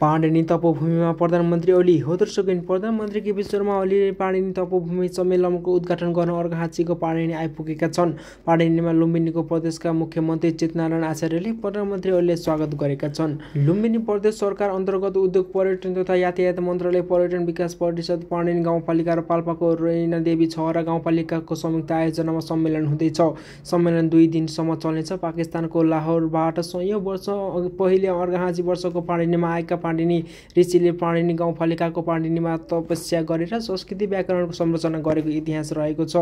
पाणिनि तपोभूमिमा प्रधानमन्त्री ओली हो त सकिन्। प्रधानमन्त्री केपी शर्मा ओलीले पाणिनि तपोभूमि सम्मेलनको उद्घाटन गर्न अर्घाखाँचीको पाणिनि आइपुगेका छन्। पाणिनिमा लुम्बिनीको प्रदेशका मुख्यमन्त्री चितनारायण आचार्यले प्रधानमन्त्री ओलीले स्वागत गरेका छन्। लुम्बिनी प्रदेश सरकार अन्तर्गत उद्योग पर्यटन तथा यातायात मन्त्रालय, पर्यटन विकास परिषद, पाणिनि गाउँपालिका र पाल्पाको रैनादेवी छहरा गाउँपालिकाको संयुक्त आयोजनामा सम्मेलन हुँदैछ। सम्मेलन 2 दिनसम्म चल्नेछ। पाकिस्तानको लाहोरबाट सयौं वर्ष पहिले अर्घाखाँची वर्षको पाणिनिमा आएका पाणिनि ऋषिले पाणिनि गाउँपालिकाको पाणिनिमा तपस्या गरेर संस्कृति व्याकरणको संरचना गरेको इतिहास रहेको छ।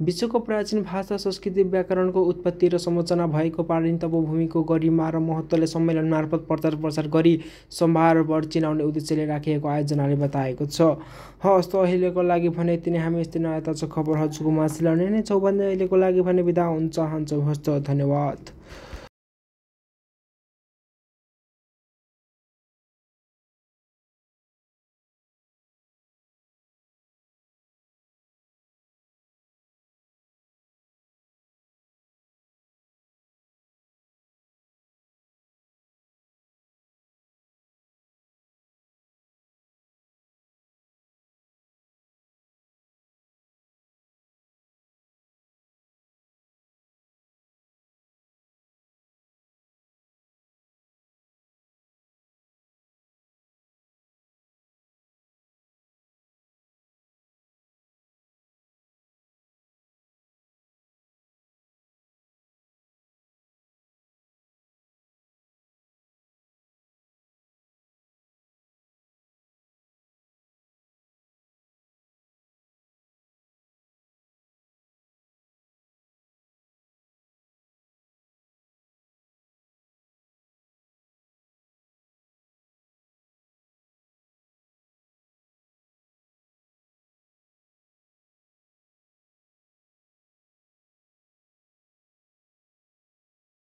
विश्वको प्राचीन भाषा, संस्कृति, व्याकरणको उत्पत्ति र संरचना भएको पाणिनि तपोभूमिको गरिमा र महत्त्वले सम्मेलन मार्फत प्रचार प्रसार गरी सम्भारभर चिनाउने उद्देश्यले राखिएको आयोजनाले बताएको छ। हस्त अहिलेको लागि भने यति नै। हामी यस्तै नयाँ ताजा खबरहरू मासिलाउने नै छौँ भन्दै अहिलेको लागि भने बिदा हुन चाहन्छौँ। हस्त, धन्यवाद।